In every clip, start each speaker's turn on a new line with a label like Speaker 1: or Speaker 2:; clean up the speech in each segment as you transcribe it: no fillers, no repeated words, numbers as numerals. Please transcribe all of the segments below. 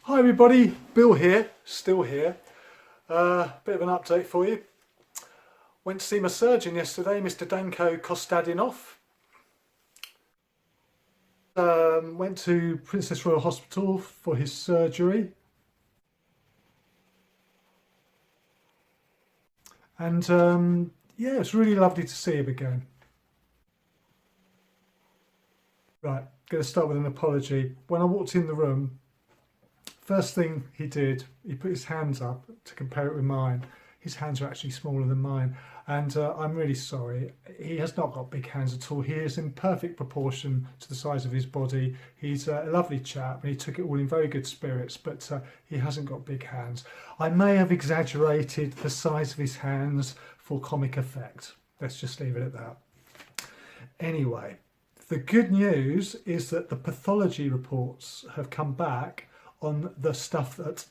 Speaker 1: Hi everybody, Bill here, still here. Bit of an update for you. Went to see my surgeon yesterday, Mr. Danko Kostadinov. Went to Princess Royal Hospital for his surgery. And yeah, it's really lovely to see him again. Right, going to start with an apology. When I walked in the room, first thing he did, he put his hands up to compare it with mine. His hands are actually smaller than mine, and I'm really sorry. He has not got big hands at all. He is in perfect proportion to the size of his body. He's a lovely chap, and he took it all in very good spirits, but he hasn't got big hands. I may have exaggerated the size of his hands for comic effect. Let's just leave it at that. Anyway, the good news is that the pathology reports have come back on the stuff that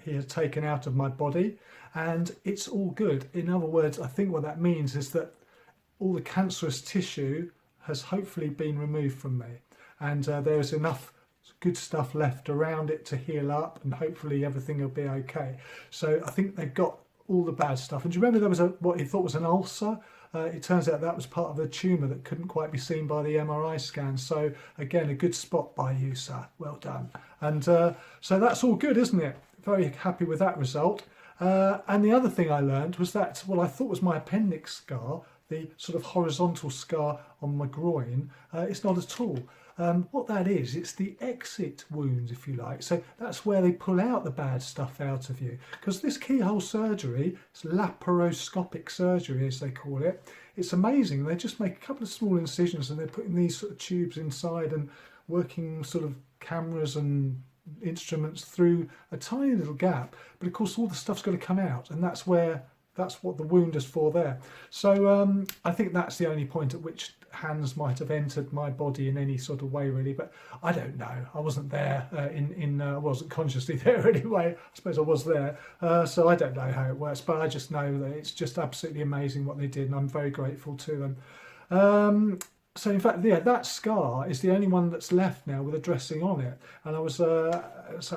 Speaker 1: he has taken out of my body, and it's all good. In other words, I think what that means is that all the cancerous tissue has hopefully been removed from me, and there's enough good stuff left around it to heal up, and hopefully everything will be okay. So I think they've got all the bad stuff. And do you remember there was what he thought was an ulcer? It turns out that was part of a tumour that couldn't quite be seen by the MRI scan. So again, a good spot by you, sir. Well done. And so that's all good, isn't it? Very happy with that result. And the other thing I learned was that what I thought was my appendix scar, the sort of horizontal scar on my groin, it's not at all. What that is, it's the exit wound, if you like. So that's where they pull out the bad stuff out of you. Because this keyhole surgery, it's laparoscopic surgery as they call it, it's amazing. They just make a couple of small incisions and they're putting these sort of tubes inside and working sort of cameras and instruments through a tiny little gap. But of course all the stuff's got to come out, and that's what the wound is for there. So I think that's the only point at which hands might have entered my body in any sort of way, really. But I don't know. I wasn't there. I wasn't consciously there anyway. I suppose I was there. So I don't know how it works. But I just know that it's just absolutely amazing what they did, and I'm very grateful to them. So in fact, yeah, that scar is the only one that's left now with a dressing on it. And I was so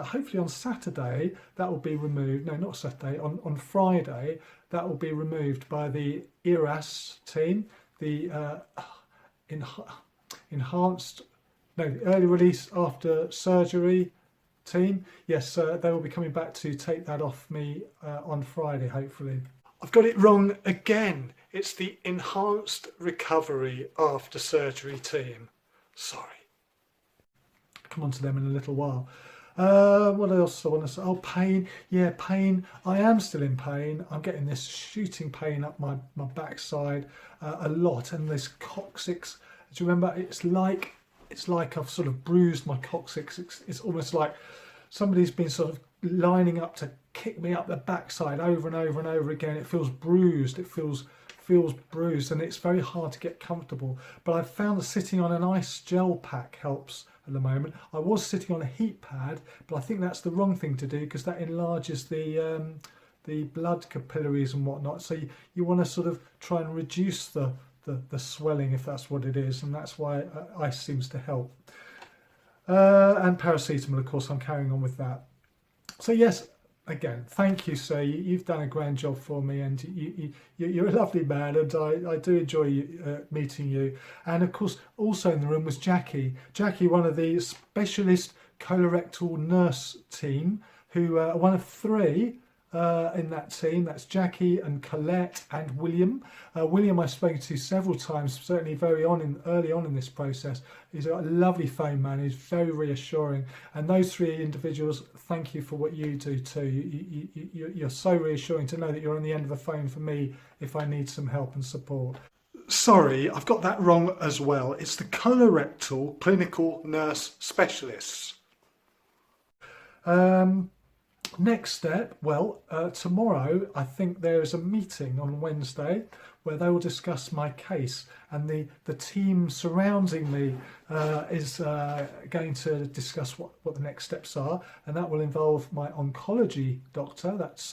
Speaker 1: hopefully on Saturday that will be removed. No, not Saturday. On Friday that will be removed by the ERAS team, the early release after surgery team. Yes, they will be coming back to take that off me on Friday, hopefully. I've got it wrong again. It's the Enhanced Recovery After Surgery team. Sorry. Come on to them in a little while. What else I want to say? Oh, pain. Yeah, pain. I am still in pain. I'm getting this shooting pain up my backside a lot, and this coccyx. Do you remember? It's like I've sort of bruised my coccyx. It's almost like somebody's been sort of lining up to kick me up the backside over and over and over again. It feels bruised. It feels bruised, and it's very hard to get comfortable. But I've found that sitting on an ice gel pack helps at the moment. I was sitting on a heat pad, but I think that's the wrong thing to do because that enlarges the blood capillaries and whatnot. So you want to sort of try and reduce the swelling, if that's what it is, and that's why ice seems to help. And paracetamol, of course, I'm carrying on with that. So yes, again, thank you, sir. You've done a grand job for me, and you're a lovely man, and I do enjoy meeting you. And of course, also in the room was Jackie. Jackie, one of the specialist colorectal nurse team, who are one of three in that team. That's Jackie and Colette and William. William I've spoken to several times, certainly early on in this process. He's a lovely phone man. He's very reassuring. And those three individuals, thank you for what you do too. You're so reassuring to know that you're on the end of the phone for me if I need some help and support. Sorry, I've got that wrong as well. It's the colorectal clinical nurse specialists. Next step, well, tomorrow I think there is a meeting on Wednesday where they will discuss my case, and the team surrounding me is going to discuss what the next steps are, and that will involve my oncology doctor, that's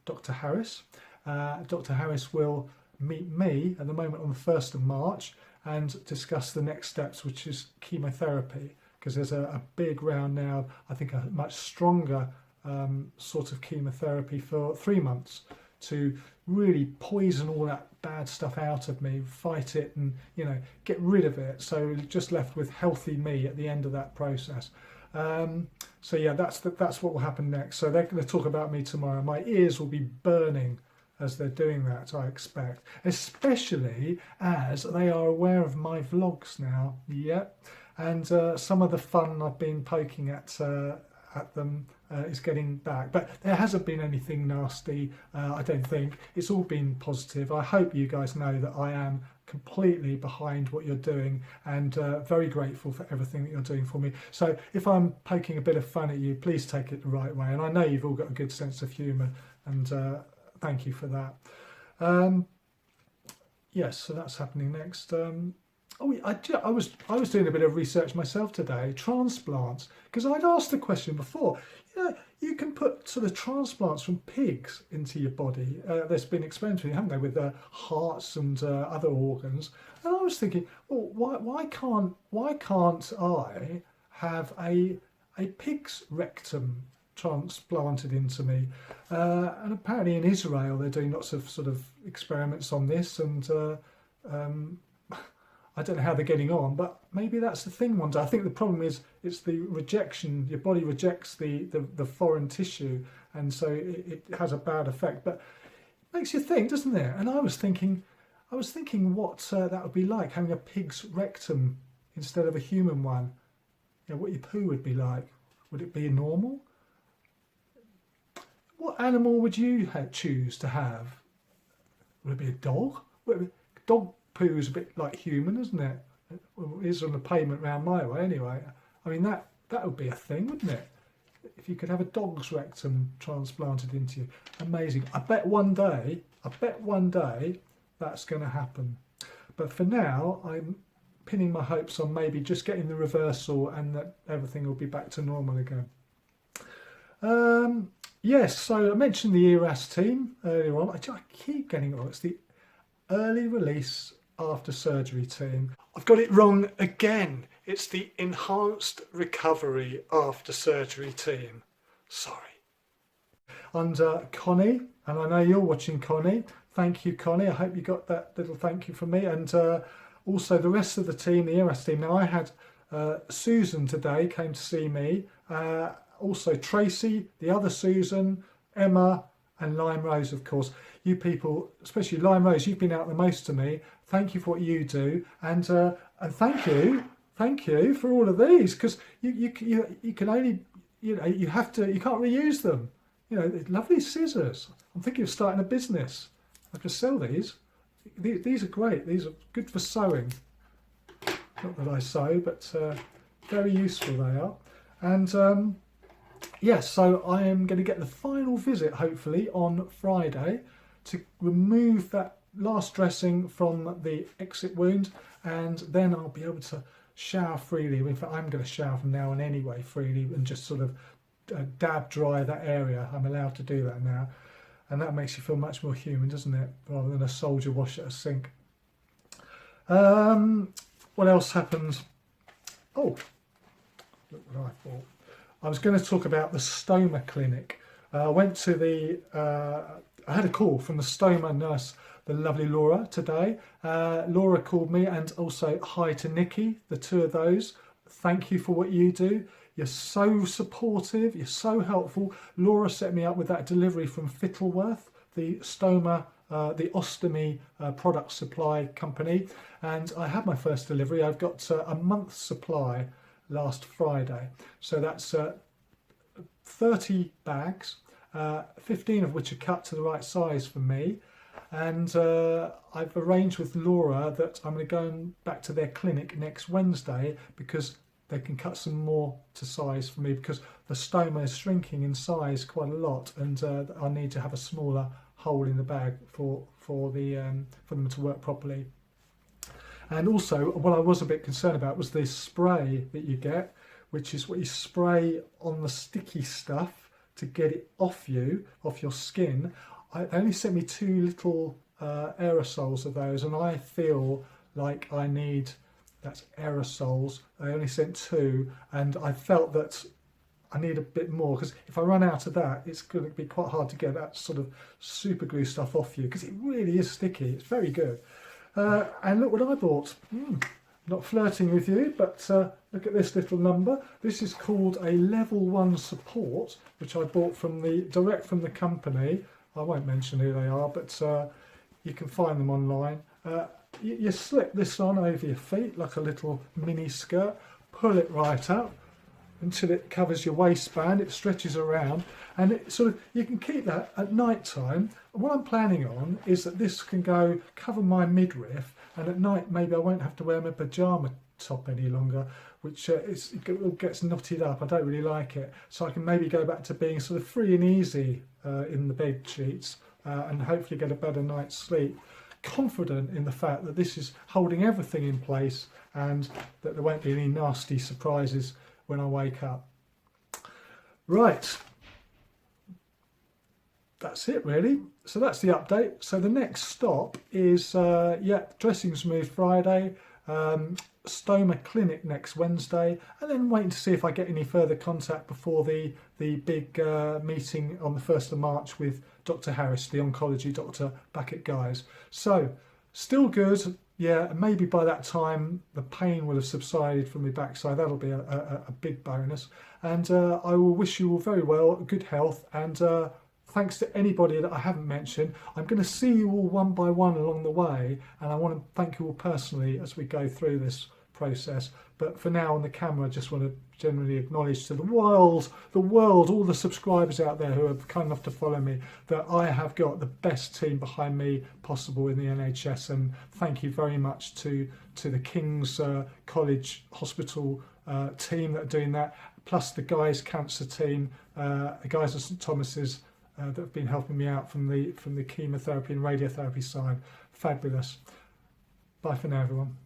Speaker 1: Dr. Harris. Dr. Harris will meet me at the moment on the 1st of March and discuss the next steps, which is chemotherapy. because there's a big round now, I think a much stronger sort of chemotherapy for 3 months to really poison all that bad stuff out of me, fight it and, you know, get rid of it. So just left with healthy me at the end of that process. So yeah, that's what will happen next. So they're going to talk about me tomorrow. My ears will be burning as they're doing that, I expect, especially as they are aware of my vlogs now. Yep. And some of the fun I've been poking at them is getting back, but there hasn't been anything nasty. I don't think. It's all been positive. I hope you guys know that I am completely behind what you're doing and very grateful for everything that you're doing for me. So if I'm poking a bit of fun at you, please take it the right way. And I know you've all got a good sense of humour, and thank you for that. Yes, so that's happening next. I was doing a bit of research myself today. Transplants, because I'd asked the question before. You know, you can put sort of transplants from pigs into your body. There's been experiments, haven't there, with hearts and other organs. And I was thinking, well, why can't I have a pig's rectum transplanted into me? And apparently in Israel they're doing lots of sort of experiments on this, and I don't know how they're getting on, but maybe that's the thing one day. I think the problem is it's the rejection. Your body rejects the foreign tissue, and so it has a bad effect. But it makes you think, doesn't it? And I was thinking what that would be like, having a pig's rectum instead of a human one. You know, what your poo would be like. Would it be normal? What animal would you choose to have? Would it be a dog? Dog poo is a bit like human, isn't it? Well, it is on the pavement round my way anyway. I mean, that would be a thing, wouldn't it? If you could have a dog's rectum transplanted into you. Amazing. I bet one day that's going to happen. But for now, I'm pinning my hopes on maybe just getting the reversal and that everything will be back to normal again. Yes, so I mentioned the ERAS team earlier on. I keep getting it wrong. It's the Early Release After Surgery team. I've got it wrong again. It's the Enhanced Recovery After Surgery team. Sorry. And Connie, and I know you're watching, Connie. Thank you, Connie. I hope you got that little thank you from me. And also the rest of the team, the ERAS team. Now I had Susan today came to see me. Also Tracy, the other Susan, Emma, and Lime Rose, of course. You people, especially Lime Rose, you've been out the most to me. Thank you for what you do, and thank you for all of these, because you can only, you can't reuse them. You know, lovely scissors. I'm thinking of starting a business. I could sell these. These are great. These are good for sewing. Not that I sew, but very useful they are. And yes, so I am going to get the final visit, hopefully, on Friday to remove that last dressing from the exit wound, and then I'll be able to shower freely. In fact, I'm going to shower from now on anyway freely, and just sort of dab dry that area. I'm allowed to do that now, and that makes you feel much more human, doesn't it, rather than a soldier wash at a sink. What else happened? Oh, look what I thought. I was going to talk about the Stoma Clinic. I went to I had a call from the Stoma nurse, the lovely Laura, today. Laura called me, and also hi to Nikki, the two of those. Thank you for what you do. You're so supportive, you're so helpful. Laura set me up with that delivery from Fittleworth, the Stoma, the ostomy product supply company. And I had my first delivery. I've got a month's supply last Friday. So that's 30 bags, 15 of which are cut to the right size for me. And I've arranged with Laura that I'm going to go back to their clinic next Wednesday, because they can cut some more to size for me, because the stoma is shrinking in size quite a lot, and I need to have a smaller hole in the bag for them to work properly. And also, what I was a bit concerned about was this spray that you get, which is what you spray on the sticky stuff to get it off your skin. They only sent me 2 little aerosols of those, and I feel like I need That's aerosols. They only sent 2, and I felt that I need a bit more, because if I run out of that, it's going to be quite hard to get that sort of super glue stuff off you, because it really is sticky. It's very good. And look what I bought. Not flirting with you, but look at this little number. This is called a level 1 support, which I bought direct from the company. I won't mention who they are, but you can find them online. You slip this on over your feet like a little mini skirt, pull it right up until it covers your waistband. It stretches around, and it sort of, you can keep that at night time. What I'm planning on is that this can go cover my midriff, and at night maybe I won't have to wear my pyjama top any longer, which it gets knotted up. I don't really like it, so I can maybe go back to being sort of free and easy in the bed sheets, and hopefully get a better night's sleep, confident in the fact that this is holding everything in place and that there won't be any nasty surprises when I wake up. Right, that's it really. So that's the update. So the next stop is dressings moved Friday, Stoma Clinic next Wednesday, and then waiting to see if I get any further contact before the big meeting on the 1st of March with Dr. Harris, the oncology doctor back at Guy's. So still good. Yeah, and maybe by that time the pain will have subsided from my backside. That'll be a big bonus. And I will wish you all very well, good health, and thanks to anybody that I haven't mentioned. I'm going to see you all one by one along the way, and I want to thank you all personally as we go through this process. But for now on the camera, I just want to generally acknowledge to the world, all the subscribers out there who are kind enough to follow me, that I have got the best team behind me possible in the NHS, and thank you very much to the King's College Hospital team that are doing that, plus the Guy's Cancer team, the guys at St Thomas's that have been helping me out from the chemotherapy and radiotherapy side. Fabulous. Bye for now, everyone.